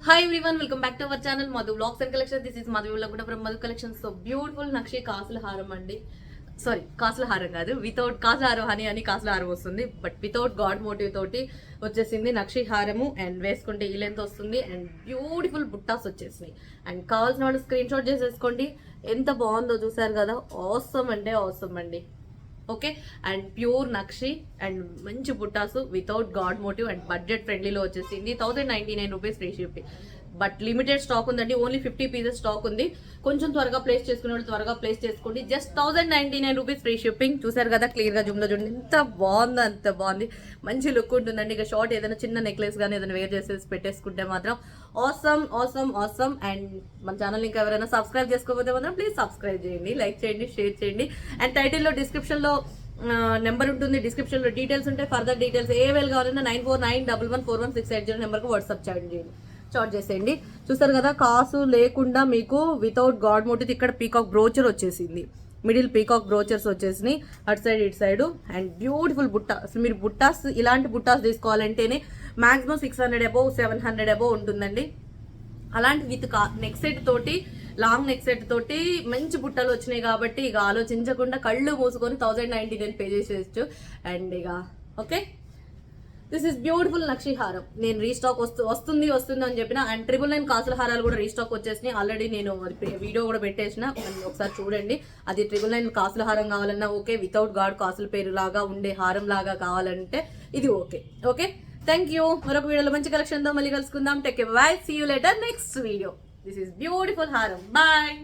Hi everyone, welcome back to our channel Madhu Vlogs and Collections. This is Madhu Vlog from Madhu Collections. So beautiful Nakshi కాసుల హారం అండి. Sorry కాసుల హారం కాదు, without కాసుల హారం అని కాసుల హారం వస్తుంది, బట్ వితౌట్ గాడ్ మోటివ్ తోటి వచ్చేసింది నక్షి హారము. అండ్ వేసుకుంటే ఈ లెంత్ వస్తుంది అండ్ బ్యూటిఫుల్ బుట్టాస్ వచ్చేసినాయి. అండ్ కావాల్సిన వాళ్ళు స్క్రీన్ షాట్ చేసేసుకోండి. ఎంత బాగుందో చూసారు కదా, ఆసమ్ అంటే ఆసమ్ అండి. ఓకే, అండ్ ప్యూర్ నక్షి అండ్ మంచి బుట్టాసు without god motif and budget ఫ్రెండ్లీలో వచ్చేసింది. 1099 rupees free shipping, but limited stock ఉందండి. ఓన్లీ 50 పీసెస్ స్టాక్ ఉంది. కొంచెం త్వరగా ప్లేస్ చేసుకునే వాళ్ళు త్వరగా ప్లేస్ చేసుకోండి. Just 1099 rupees free shipping. చూసారు కదా క్లియర్గా జూమ్లో చూడండి, ఎంత బాగుందో అంత బాగుంది. మంచి లుక్ ఉంటుందండి. ఇక షార్ట్ ఏదైనా చిన్న నెక్లెస్ కానీ ఏదైనా వేర్ చేసేసి పెట్టేసుకుంటే మాత్రం ఆసమ్ ఆసమ్ ఆసమ్. అండ్ మన ఛానల్ ఇంకా ఎవరైనా సబ్స్క్రైబ్ చేసుకోకపోతే మాత్రం ప్లీజ్ సబ్స్క్రైబ్ చేయండి, లైక్ చేయండి, షేర్ చేయండి. అండ్ టైటిల్లో డిస్క్రిప్షన్లో నెంబర్ ఉంటుంది, డిస్క్రిప్షన్లో డీటెయిల్స్ ఉంటాయి. ఫర్దర్ డీటెయిల్స్ ఏవేలు కావాలన్నా 9491141680 నెంబర్కి వాట్సాప్ చార్జ్ చేసేయండి. చూస్తారు కదా కాసు లేకుండా మీకు వితౌట్ గాడ్ మోటివ్ ఇక్కడ పీకాక్ బ్రోచర్ వచ్చేసింది. మిడిల్ పీకాక్ బ్రోచర్స్ వచ్చేసినాయి అటు సైడ్ ఇటు సైడ్. అండ్ బ్యూటిఫుల్ బుట్ట. అసలు మీరు బుట్టాస్ ఇలాంటి బుట్టాస్ తీసుకోవాలంటేనే మాక్సిమం 600 అబోవ్ 700 అబోవ్ ఉంటుందండి. అలాంటి విత్ నెక్ సెట్ తోటి, లాంగ్ నెక్ సెట్ తోటి మంచి బుట్టలు వచ్చినాయి కాబట్టి ఇక ఆలోచించకుండా కళ్ళు మూసుకొని 1099 పే చేసేయచ్చు. అండ్ ఇక ఓకే, దిస్ ఇస్ బ్యూటిఫుల్ నక్షి హారం. నేను రీస్టాక్ వస్తుంది అని చెప్పిన. అండ్ 999 కాసుల హారాలు కూడా రీస్టాక్ వచ్చేసినాయి. ఆల్రెడీ నేను వీడియో కూడా పెట్టేసిన, ఒకసారి చూడండి. అది 999 కాసుల హారం కావాలన్నా ఓకే, వితౌట్ గాడ్ కాసుల పేరు లాగా ఉండే హారం లాగా కావాలంటే ఇది ఓకే. Okay, thank you. మరొక వీడియోలో మంచి కలెక్షన్తో మళ్ళీ కలుసుకుందాం. Take care, bye, see you later next video. This is beautiful హారం. బాయ్.